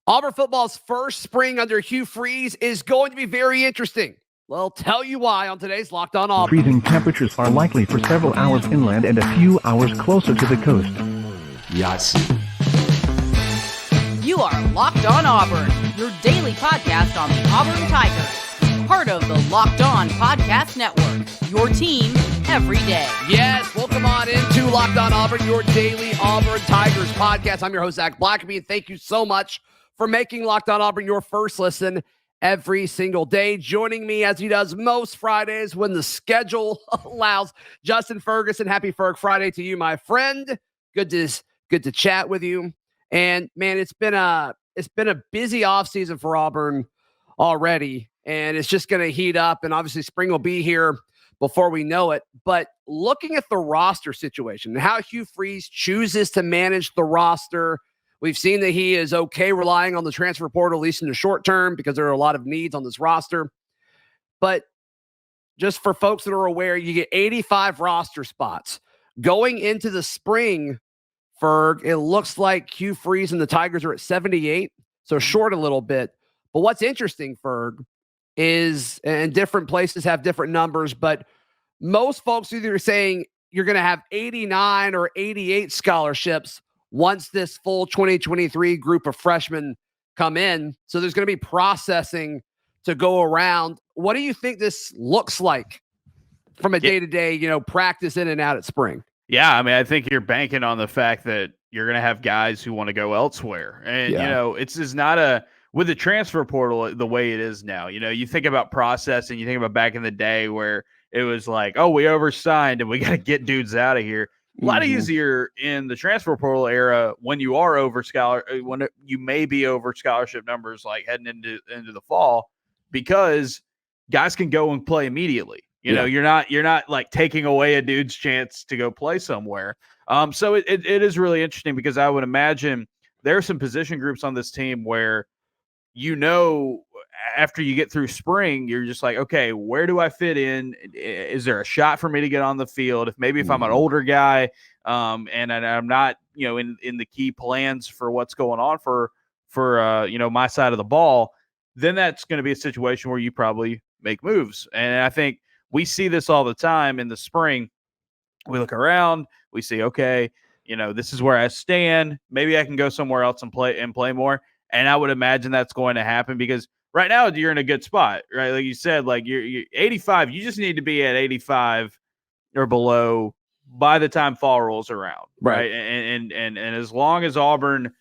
Auburn football's first spring under Hugh Freeze is going to be very interesting. We'll tell you why on today's Locked On Auburn. Freezing temperatures are likely for several hours inland and a few hours closer to the coast. Yes. You are Locked On Auburn, your daily podcast on the Auburn Tigers. Part of the Locked On Podcast Network, your team every day. Yes, welcome on into Locked On Auburn, your daily Auburn Tigers podcast. I'm your host, Zac Blackerby, and thank you so much for making Locked On Auburn your first listen every single day. Joining me as he does most Fridays when the schedule allows, Justin Ferguson. Happy Ferg Friday to you, my friend. Good to chat with you. And man, it's been a busy offseason for Auburn already, and it's just going to heat up. And obviously, spring will be here before we know it. But looking at the roster situation and how Hugh Freeze chooses to manage the roster, we've seen that he is okay relying on the transfer portal, at least in the short term, because there are a lot of needs on this roster. But just for folks that are aware, you get 85 roster spots. Going into the spring, Ferg, it looks like Hugh Freeze and the Tigers are at 78, so short a little bit. But what's interesting, Ferg, is, and different places have different numbers, but most folks either saying you're going to have 89 or 88 scholarships once this full 2023 group of freshmen come in. So there's going to be processing to go around. What do you think this looks like from a day-to-day, practice in and out at spring? Yeah, I mean, I think you're banking on the fact that you're going to have guys who want to go elsewhere. And, it's just not with the transfer portal the way it is now. You think about processing, you think about back in the day where it was like, oh, we oversigned and we got to get dudes out of here. A lot easier in the transfer portal era when you are when you may be over scholarship numbers like heading into the fall, because guys can go and play immediately. You're not like taking away a dude's chance to go play somewhere. So it is really interesting, because I would imagine there are some position groups on this team where, after you get through spring, you're just like, okay, where do I fit in? Is there a shot for me to get on the field? If I'm an older guy, and I'm not, in the key plans for what's going on for my side of the ball, then that's going to be a situation where you probably make moves. And I think we see this all the time in the spring. We look around, we see, okay, this is where I stand. Maybe I can go somewhere else and play more. And I would imagine that's going to happen, because right now you're in a good spot, right? Like you said, like you're 85. You just need to be at 85 or below by the time fall rolls around, right? And as long as Auburn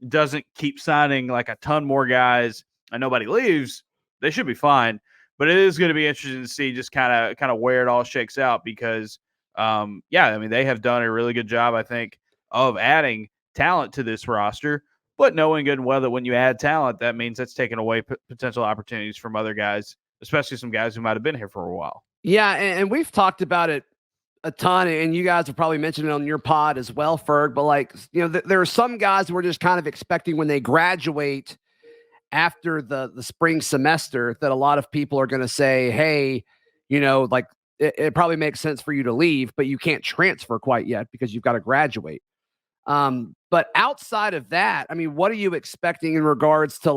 doesn't keep signing like a ton more guys and nobody leaves, they should be fine. But it is going to be interesting to see just kind of where it all shakes out, because they have done a really good job, I think, of adding talent to this roster. But knowing good and well that when you add talent, that means that's taking away potential opportunities from other guys, especially some guys who might have been here for a while. Yeah, and we've talked about it a ton, and you guys have probably mentioned it on your pod as well, Ferg. But there are some guys who we're just kind of expecting when they graduate after the spring semester that a lot of people are going to say, hey, it probably makes sense for you to leave, but you can't transfer quite yet because you've got to graduate. But outside of that, I mean, what are you expecting in regards to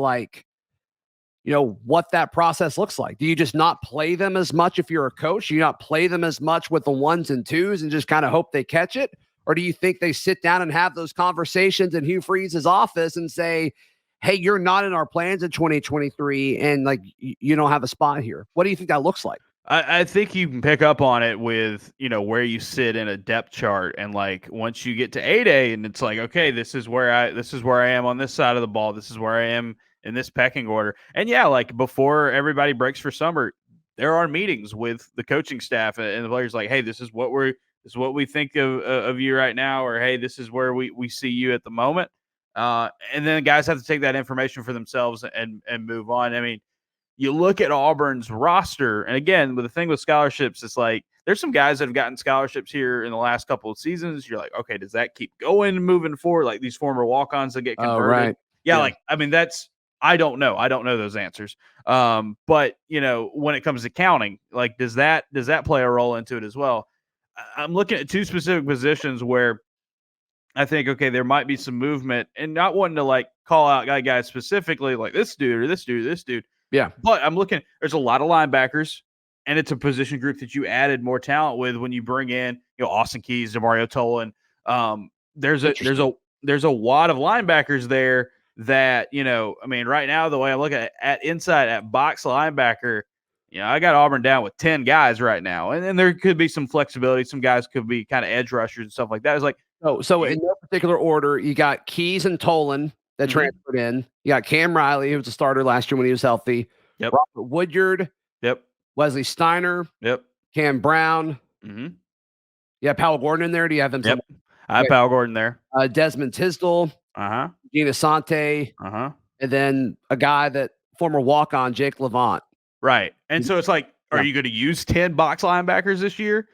what that process looks like? Do you just not play them as much if you're a coach? Do you not play them as much with the ones and twos and just kind of hope they catch it? Or do you think they sit down and have those conversations in Hugh Freeze's office and say, hey, you're not in our plans in 2023 and you don't have a spot here? What do you think that looks like? I think you can pick up on it with, where you sit in a depth chart, and once you get to 8A and it's like, okay, this is where I am on this side of the ball. This is where I am in this pecking order. And before everybody breaks for summer, there are meetings with the coaching staff and the players like, hey, this is what we think of you right now, or hey, this is where we see you at the moment. And then guys have to take that information for themselves and move on. I mean, you look at Auburn's roster, and again, with the thing with scholarships, it's like there's some guys that have gotten scholarships here in the last couple of seasons. You're like, okay, does that keep going moving forward? Like these former walk-ons that get converted. Oh, right. Yeah. I don't know. I don't know those answers. But when it comes to counting, does that play a role into it as well? I'm looking at two specific positions where I think, okay, there might be some movement, and not wanting to like call out guys specifically like this dude or this dude, this dude. Yeah. But I'm looking, there's a lot of linebackers, and it's a position group that you added more talent with when you bring in, Austin Keys, DeMario Tolan. There's a wad of linebackers there that, I mean, right now, the way I look at inside at box linebacker, I got Auburn down with 10 guys right now. And there could be some flexibility. Some guys could be kind of edge rushers and stuff like that. It's like, so in no particular order, you got Keys and Tolan that transferred in. You got Cam Riley, who was a starter last year when he was healthy. Yep. Robert Woodyard. Yep. Wesley Steiner. Yep. Cam Brown. Mm-hmm. You have Powell Gordon in there. Do you have him? Yep. I have Powell Gordon there. Desmond Tisdale. Uh-huh. Gina Sante. Uh-huh. And then a guy former walk-on, Jake Levant. Right. And so it's like, are you going to use 10 box linebackers this year?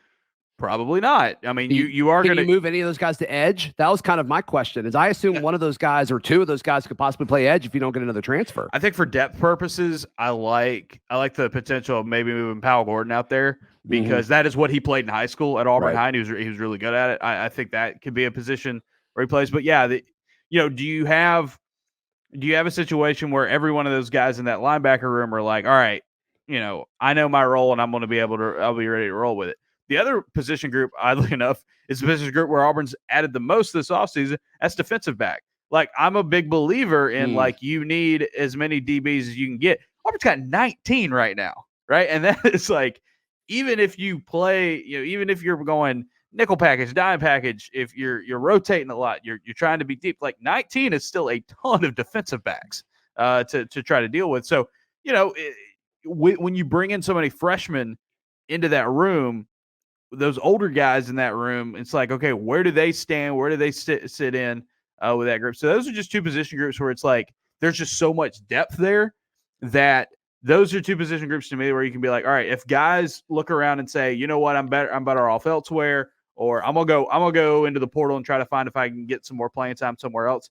Probably not. I mean, you are going to move any of those guys to edge. That was kind of my question. Is I assume one of those guys or two of those guys could possibly play edge if you don't get another transfer. I think for depth purposes, I like the potential of maybe moving Powell Gordon out there because that is what he played in high school at Auburn High. And he was really good at it. I think that could be a position where he plays. But yeah, do you have a situation where every one of those guys in that linebacker room are like, all right, I know my role and I'll be ready to roll with it. The other position group, oddly enough, is the position group where Auburn's added the most this offseason. That's defensive back. Like, I'm a big believer in, you need as many DBs as you can get. Auburn's got 19 right now, right? And that is like, even if you play, even if you're going nickel package, dime package, if you're rotating a lot, you're trying to be deep, like 19 is still a ton of defensive backs to try to deal with. So, when you bring in so many freshmen into that room, those older guys in that room, it's like, okay, where do they stand? Where do they sit in with that group? So those are just two position groups where it's like there's just so much depth there that those are two position groups to me where you can be like, all right, if guys look around and say, you know what, I'm better off elsewhere, or I'm gonna go into the portal and try to find if I can get some more playing time somewhere else,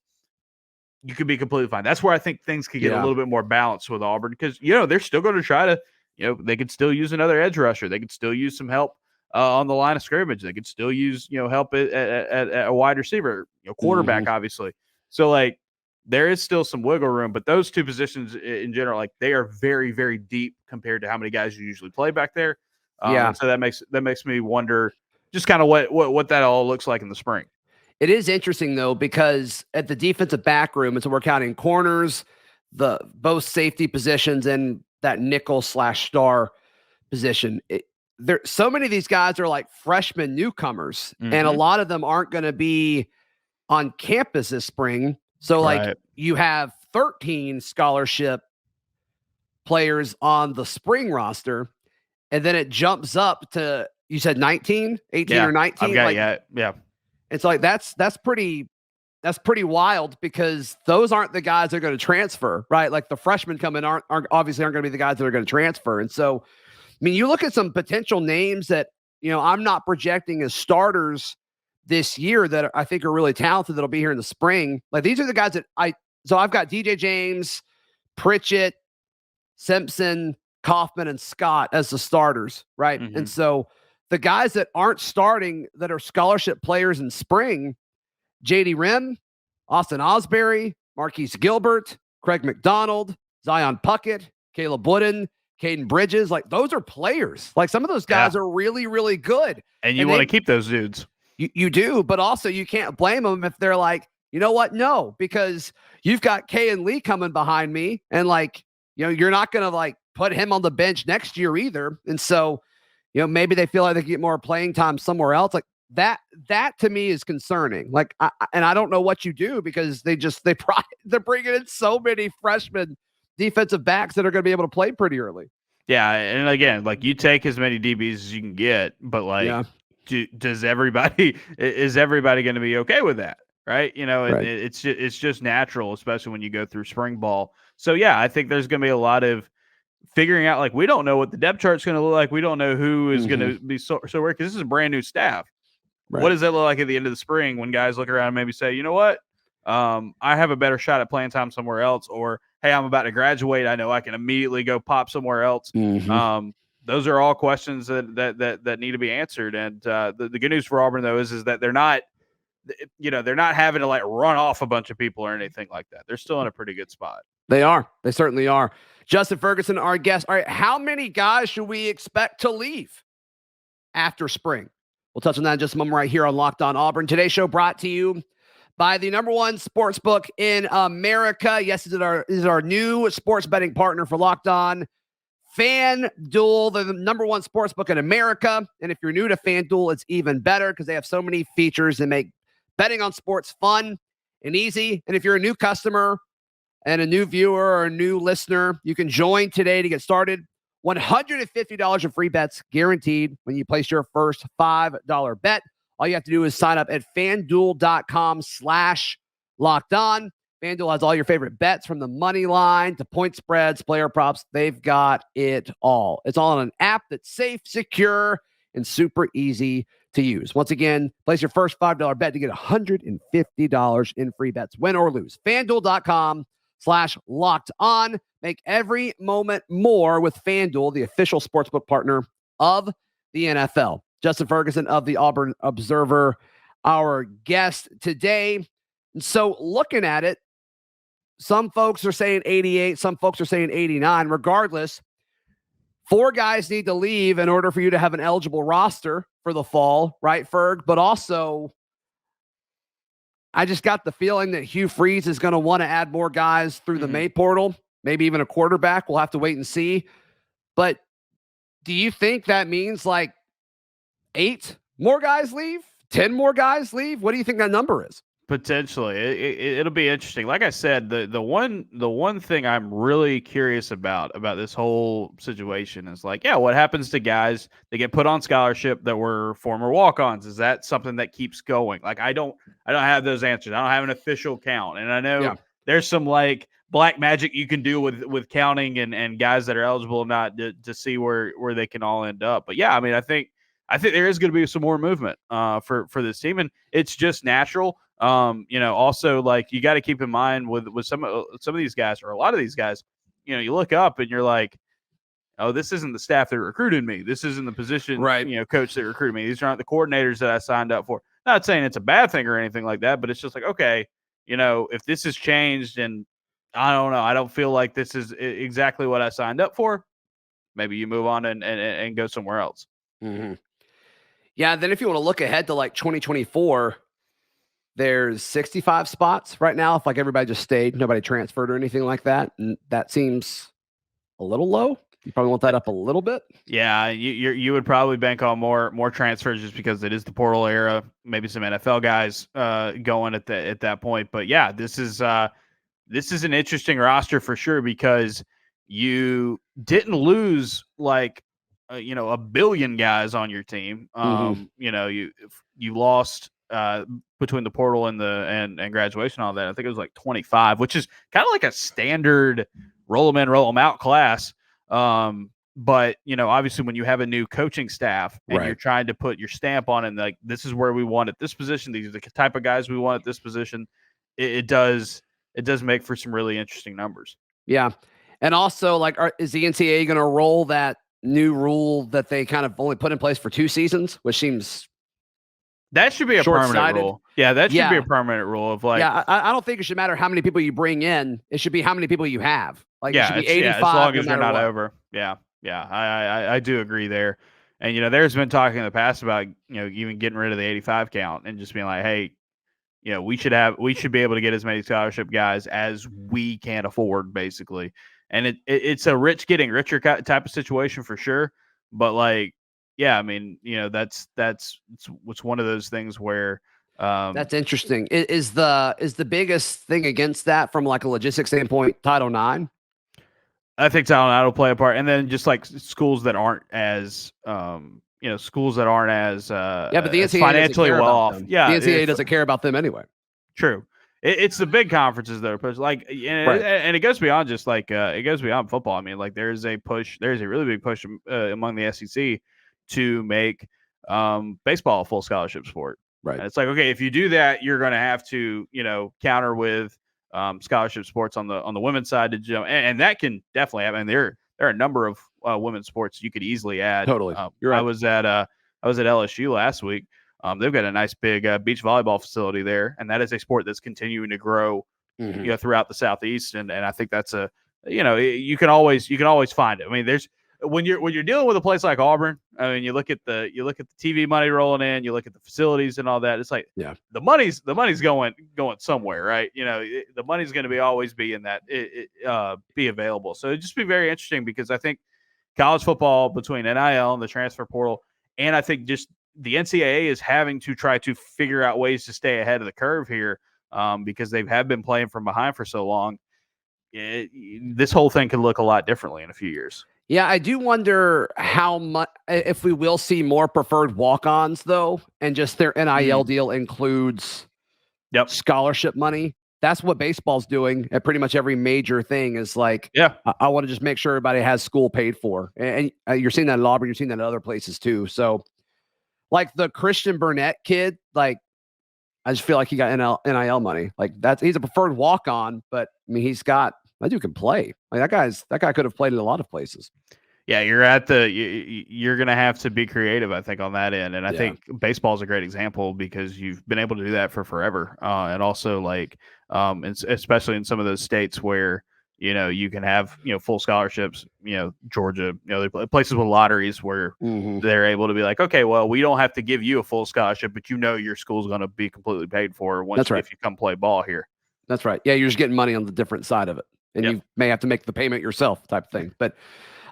you could be completely fine. That's where I think things could get a little bit more balanced with Auburn because they're still going to try to, they could still use another edge rusher. They could still use some help on the line of scrimmage. They could still use, help at a wide receiver, quarterback, obviously. So, like, there is still some wiggle room, but those two positions in general, like, they are very, very deep compared to how many guys you usually play back there. So that makes me wonder just kind of what that all looks like in the spring. It is interesting, though, because at the defensive back room, and so we're counting corners, both safety positions, and that nickel/star position. There, so many of these guys are like freshman newcomers, and a lot of them aren't going to be on campus this spring. So, like, you have 13 scholarship players on the spring roster, and then it jumps up to, you said 19, 18 or 19? Yeah. It's like that's pretty wild because those aren't the guys that are going to transfer, right? Like, the freshmen coming aren't obviously going to be the guys that are going to transfer, and so. I mean, you look at some potential names that, I'm not projecting as starters this year that I think are really talented that'll be here in the spring. Like, these are the guys that I've got DJ James, Pritchett, Simpson, Kaufman, and Scott as the starters, right? And so the guys that aren't starting that are scholarship players in spring, JD Rim, Austin Osbury, Marquise Gilbert, Craig McDonald, Zion Puckett, Caleb Wooden, Caden Bridges, like, those are players. Like, some of those guys are really, really good. And you want to keep those dudes. You do, but also you can't blame them if they're like, you know what? No, because you've got Kay and Lee coming behind me, and, like, you're not going to, like, put him on the bench next year either. And so, maybe they feel like they can get more playing time somewhere else. Like, that to me is concerning. Like, I don't know what you do because they're bringing in so many freshmen defensive backs that are going to be able to play pretty early. Yeah, and again, like, you take as many DBs as you can get, but like, is everybody going to be okay with that? Right? It's just natural, especially when you go through spring ball. So yeah, I think there's going to be a lot of figuring out. Like, we don't know what the depth chart's going to look like. We don't know who is going to be so where, because this is a brand new staff. Right. What does that look like at the end of the spring when guys look around and maybe say, you know what? I have a better shot at playing time somewhere else, or hey, I'm about to graduate. I know I can immediately go pop somewhere else. Those are all questions that need to be answered. And the good news for Auburn, though, is that they're not they're not having to like run off a bunch of people or anything like that. They're still in a pretty good spot. They are. They certainly are. Justin Ferguson, our guest. All right, how many guys should we expect to leave after spring? We'll touch on that in just a moment right here on Locked On Auburn. Today's show brought to you by the number one sports book in America. Yes, this is our new sports betting partner for Locked On. FanDuel, they're the number one sports book in America. And if you're new to FanDuel, it's even better because they have so many features that make betting on sports fun and easy. And if you're a new customer and a new viewer or a new listener, you can join today to get started. $150 in free bets guaranteed when you place your first $5 bet. All you have to do is sign up at FanDuel.com/LockedOn. FanDuel has all your favorite bets from the money line to point spreads, player props. They've got it all. It's all on an app that's safe, secure, and super easy to use. Once again, place your first $5 bet to get $150 in free bets, win or lose. FanDuel.com/LockedOn. Make every moment more with FanDuel, the official sportsbook partner of the NFL. Justin Ferguson of the Auburn Observer, our guest today. And so looking at it, some folks are saying 88, some folks are saying 89. Regardless, 4 guys need to leave in order for you to have an eligible roster for the fall, right, Ferg? But also, I just got the feeling that Hugh Freeze is going to want to add more guys through the May portal, maybe even a quarterback. We'll have to wait and see. But do you think that means like 8 more guys leave? 10 more guys leave? What do you think that number is? Potentially. It'll be interesting. Like I said, the one thing I'm really curious about this whole situation is like, what happens to guys that get put on scholarship that were former walk-ons? Is that something that keeps going? Like, I don't have those answers. I don't have an official count. And I know there's some like black magic you can do with counting and guys that are eligible or not to see where they can all end up. But I mean, I think there is going to be some more movement for this team, and it's just natural. Also, like, you got to keep in mind with some of these guys, or a lot of these guys, you look up and you're like, oh, this isn't the staff that recruited me. This isn't the position, coach that recruited me. These aren't the coordinators that I signed up for. Not saying it's a bad thing or anything like that, but it's just like, okay, if this has changed and I don't know, I don't feel like this is exactly what I signed up for, maybe you move on and go somewhere else. Mm-hmm. Yeah. Then if you want to look ahead to like 2024, there's 65 spots right now. If like everybody just stayed, nobody transferred or anything like that. And that seems a little low. You probably want that up a little bit. Yeah, you would probably bank on more transfers just because it is the portal era. Maybe some NFL guys going at that point. But this is an interesting roster for sure, because you didn't lose like a billion guys on your team. You lost between the portal and graduation, all that. I think it was like 25, which is kind of like a standard roll them in, roll them out class. But obviously when you have a new coaching staff and you're trying to put your stamp on it, and like, this is where we want at this position, these are the type of guys we want at this position, it does make for some really interesting numbers. Yeah. And also, like, is the NCAA going to roll that new rule that they kind of only put in place for 2 seasons, which seems that should be a permanent rule. Yeah, that should be a permanent rule of like. Yeah, I don't think it should matter how many people you bring in. It should be how many people you have. Like, it should be 85. As long as they're not over. Yeah. I do agree there. And there's been talking in the past about even getting rid of the 85 count and just being like, hey, we should be able to get as many scholarship guys as we can afford, basically. And it's a rich getting richer type of situation for sure. But like, I mean, that's one of those things where that's interesting. Is the biggest thing against that from like a logistics standpoint Title IX? I think Title IX will play a part, and then just like schools that aren't as but the NCAA financially well off. Yeah, the NCAA doesn't care about them anyway. True. It's the big conferences that are pushed, like, and it goes beyond just like it goes beyond football. I mean, like, there's a really big push among the SEC to make baseball a full scholarship sport. Right. And it's like, okay, if you do that, you're going to have to counter with scholarship sports on the women's side to jump, and that can definitely happen. There are a number of women's sports you could easily add. Totally. You're right. I was at LSU last week. They've got a nice big beach volleyball facility there, and that is a sport that's continuing to grow, throughout the Southeast. And I think that's you can always find it. I mean, there's when you're dealing with a place like Auburn. I mean, you look at the TV money rolling in, you look at the facilities and all that. It's like the money's going somewhere, right? The money's going to always be in that be available. So it'd just be very interesting, because I think college football, between NIL and the transfer portal, and I think just the NCAA is having to try to figure out ways to stay ahead of the curve here, because they have been playing from behind for so long. This whole thing could look a lot differently in a few years. Yeah, I do wonder how much, if we will see more preferred walk-ons, though, and just their NIL deal includes scholarship money. That's what baseball's doing at pretty much every major thing, is like, I want to just make sure everybody has school paid for. And you're seeing that at Auburn, you're seeing that at other places too. So like the Christian Burnett kid, like, I just feel like he got NIL money. Like he's a preferred walk-on, but I mean, that dude can play. Like that guy could have played in a lot of places. Yeah, you're going to have to be creative, I think, on that end. And I think baseball is a great example, because you've been able to do that for forever. And also, like, especially in some of those states where, you can have, full scholarships, Georgia, places with lotteries where they're able to be like, okay, well, we don't have to give you a full scholarship, but your school's going to be completely paid for if you come play ball here. That's right. Yeah, you're just getting money on the different side of it. And you may have to make the payment yourself type of thing. But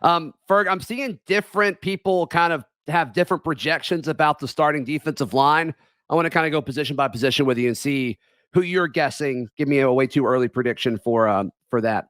Ferg, I'm seeing different people kind of have different projections about the starting defensive line. I want to kind of go position by position with you and see who you're guessing. Give me a way too early prediction for that.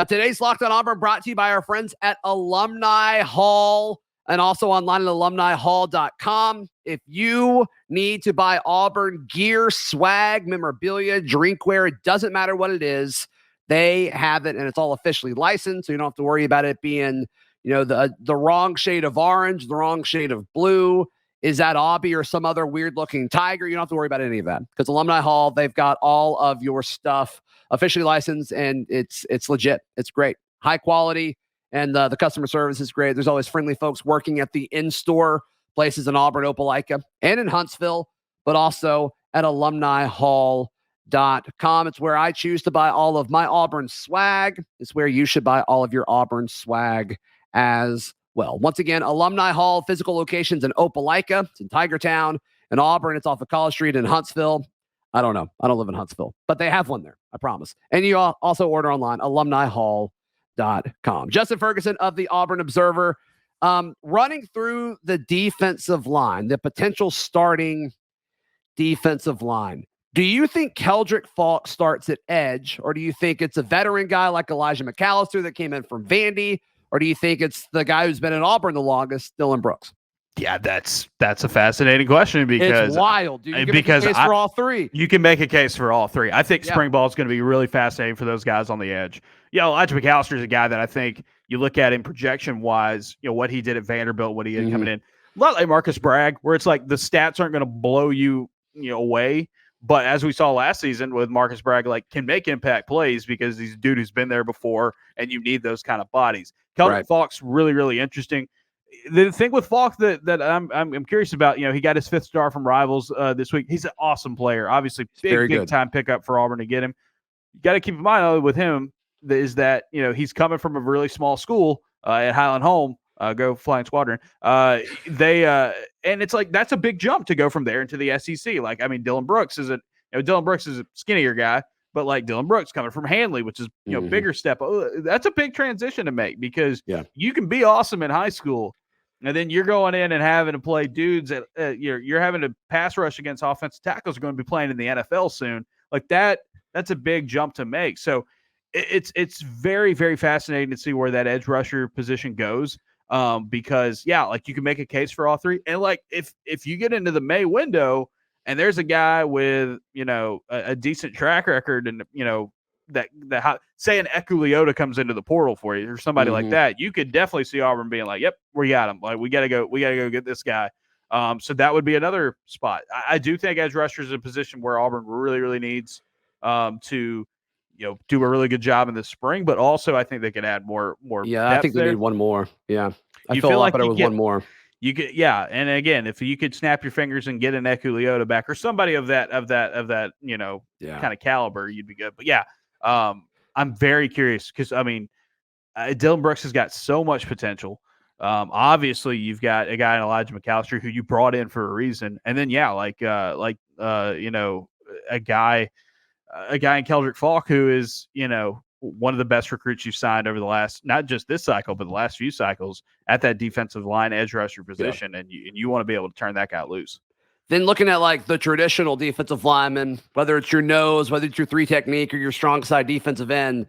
Today's Locked On Auburn brought to you by our friends at Alumni Hall, and also online at alumnihall.com. If you need to buy Auburn gear, swag, memorabilia, drinkware, it doesn't matter what it is, they have it, and it's all officially licensed, so you don't have to worry about it being, the wrong shade of orange, the wrong shade of blue. Is that Aubie or some other weird-looking tiger? You don't have to worry about any of that, because Alumni Hall, they've got all of your stuff officially licensed, and it's legit. It's great. High quality, and the customer service is great. There's always friendly folks working at the in-store places in Auburn, Opelika, and in Huntsville, but also at alumnihall.com. It's where I choose to buy all of my Auburn swag. It's where you should buy all of your Auburn swag as well. Once again, Alumni Hall, physical locations in Opelika, it's in Tigertown. In Auburn, it's off of College Street in Huntsville. I don't know. I don't live in Huntsville, but they have one there, I promise. And you also order online, alumnihall.com. Justin Ferguson of the Auburn Observer, running through the defensive line, the potential starting defensive line. Do you think Keldrick Falk starts at edge, or do you think it's a veteran guy like Elijah McAllister that came in from Vandy, or do you think it's the guy who's been at Auburn the longest, Dylan Brooks? Yeah, that's a fascinating question, because it's wild. You can make a case for all three. You can make a case for all three. I think spring ball is going to be really fascinating for those guys on the edge. Elijah McAllister is a guy that I think you look at in projection wise, what he did at Vanderbilt, what he had coming in, a lot like Marcus Bragg, where it's like the stats aren't going to blow you away. But as we saw last season with Marcus Bragg, like, can make impact plays because he's a dude who's been there before, and you need those kind of bodies. Keldrick Falk's really, really interesting. The thing with Falk that I'm curious about, he got his 5th star from Rivals this week. He's an awesome player. Obviously, big time pickup for Auburn to get him. You got to keep in mind with him is that he's coming from a really small school at Highland Home. Go Flying Squadron. And it's like that's a big jump to go from there into the SEC. Like, I mean, Dylan Brooks is a skinnier guy, but like Dylan Brooks coming from Handley, which is bigger step. That's a big transition to make, because you can be awesome in high school, and then you're going in and having to play dudes that you're having to pass rush against offensive tackles are going to be playing in the NFL soon. Like that's a big jump to make. So it's very, very fascinating to see where that edge rusher position goes. Because like you can make a case for all three. And like, if you get into the May window and there's a guy with, a decent track record, and, that say an Eku Leota comes into the portal for you or somebody like that, you could definitely see Auburn being like, yep, we got him. Like, we got to go get this guy. So that would be another spot. I do think edge rusher is a position where Auburn really, really needs, to, do a really good job in the spring, but also I think they can add more. Yeah, I think they need one more. Yeah. I you feel feel a lot like better with one more. You could, yeah, and again, if you could snap your fingers and get an Leota back or somebody of that, kind of caliber, you'd be good. But yeah, I'm very curious because I mean, Dylan Brooks has got so much potential. Obviously, you've got a guy in Elijah McAllister who you brought in for a reason, and then a guy in Keldrick Falk who is one of the best recruits you've signed over the last, not just this cycle, but the last few cycles at that defensive line edge rusher position. And you want to be able to turn that guy loose. Then looking at like the traditional defensive lineman, whether it's your nose, whether it's your 3 technique or your strong side defensive end,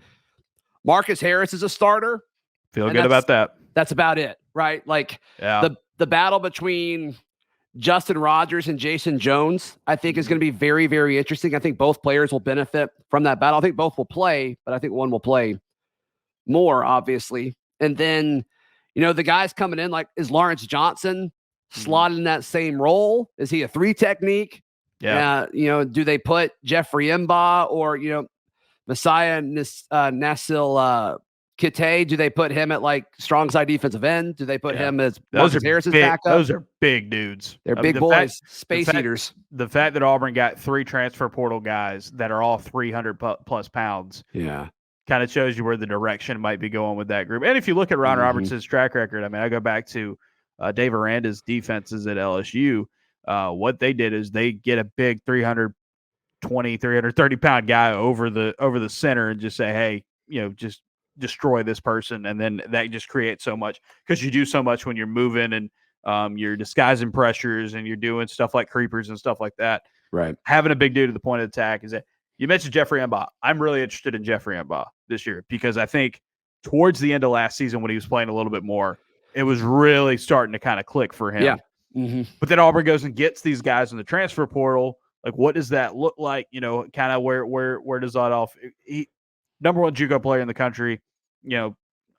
Marcus Harris is a starter. Feel good about that. That's about it, right? Like the battle between Justin Rogers and Jayson Jones, I think, is going to be very, very interesting. I think both players will benefit from that battle. I think both will play, but I think one will play more, obviously. And then, the guys coming in, like, is Lawrence Johnson slotted in that same role? Is he a 3 technique? Yeah. Do they put Jeffrey Mba or, Mosiah Nasili-Kite? Do they put him at like strong side defensive end? Do they put him as Marcus Harris's backup? Those are big dudes. They're big boys, space eaters. The fact that Auburn got 3 transfer portal guys that are all 300 plus pounds, kind of shows you where the direction might be going with that group. And if you look at Ron Robertson's track record, I mean, I go back to Dave Aranda's defenses at LSU. What they did is they get a big 330 pound guy over the center and just say, hey, just destroy this person, and then that just creates so much because you do so much when you're moving and you're disguising pressures and you're doing stuff like creepers and stuff like that. Right. Having a big dude at the point of attack is that you mentioned Jeffrey Mba. I'm really interested in Jeffrey Mba this year because I think towards the end of last season when he was playing a little bit more, it was really starting to kind of click for him. Yeah. But then Auburn goes and gets these guys in the transfer portal. Like, what does that look like? Kind of where does that off? Number 1 JUCO player in the country,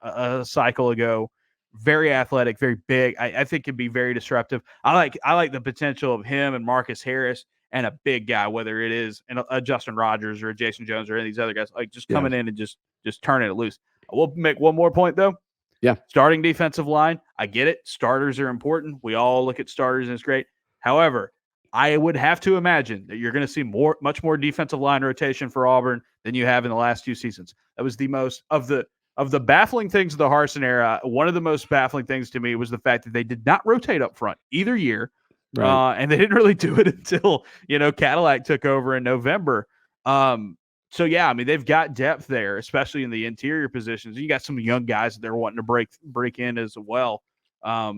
a cycle ago, very athletic, very big. I think could be very disruptive. I like the potential of him and Marcus Harris and a big guy, whether it is a Justin Rogers or a Jayson Jones or any of these other guys, like just coming in and just turning it loose. We'll make one more point though. Yeah. Starting defensive line. I get it. Starters are important. We all look at starters and it's great. However, I would have to imagine that you're going to see much more defensive line rotation for Auburn than you have in the last 2 seasons. That was the most of the baffling things of the Harsin era. One of the most baffling things to me was the fact that they did not rotate up front either year. Right. And they didn't really do it until, Cadillac took over in November. So yeah, I mean, they've got depth there, especially in the interior positions. You got some young guys that they're wanting to break in as well.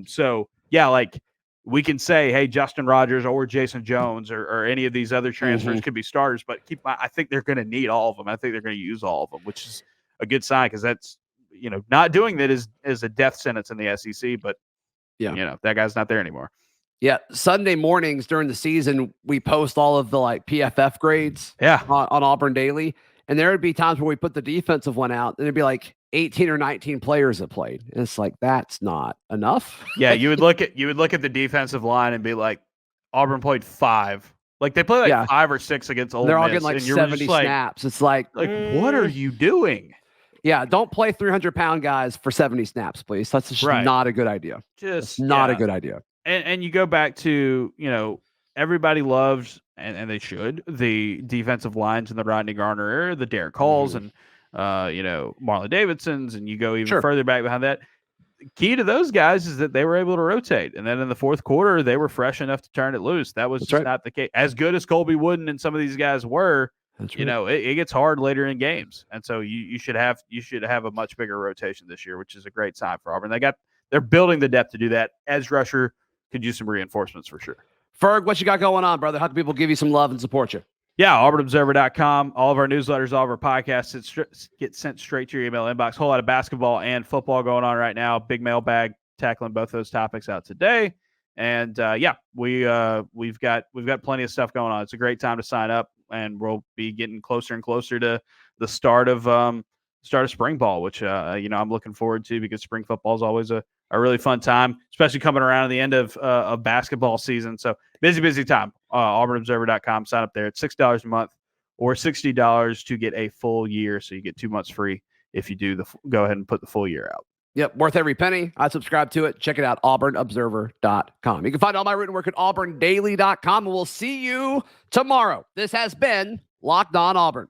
So yeah, like, we can say, hey, Justin Rogers or Jayson Jones or any of these other transfers could be starters, but I think they're going to need all of them. I think they're going to use all of them, which is a good sign because that's, not doing that is a death sentence in the SEC, but, that guy's not there anymore. Yeah. Sunday mornings during the season, we post all of the like PFF grades on Auburn Daily. And there would be times where we put the defensive one out and it'd be like 18 or 19 players that played. And it's like, that's not enough. Yeah. You would look at the defensive line and be like, Auburn played 5. Like they play 5 or 6 against Ole Miss. They're all getting like 70 snaps. It's like, what are you doing? Yeah. Don't play 300-pound guys for 70 snaps, please. That's just not a good idea. Just not a good idea. And you go back to, everybody loves, and they should, the defensive lines in the Rodney Garner era, the Derek Halls and, Marlon Davidsons, and you go even further back behind that. The key to those guys is that they were able to rotate. And then in the fourth quarter, they were fresh enough to turn it loose. That was just not the case. As good as Colby Wooden and some of these guys were, it gets hard later in games. And so you should have a much bigger rotation this year, which is a great sign for Auburn. They're building the depth to do that. Edge rusher could use some reinforcements for sure. Ferg, what you got going on, brother? How can people give you some love and support you? Yeah, AuburnObserver.com. All of our newsletters, all of our podcasts get sent straight to your email inbox. Whole lot of basketball and football going on right now. Big mailbag tackling both those topics out today. And we've got plenty of stuff going on. It's a great time to sign up, and we'll be getting closer and closer to the start of spring ball, which I'm looking forward to because spring football is always a really fun time, especially coming around at the end of basketball season. So busy time. AuburnObserver.com. Sign up there. It's $6 a month or $60 to get a full year. So you get 2 months free if you do go ahead and put the full year out. Yep, worth every penny. I subscribe to it. Check it out, auburnobserver.com. You can find all my written work at auburndaily.com, and we'll see you tomorrow. This has been Locked On Auburn.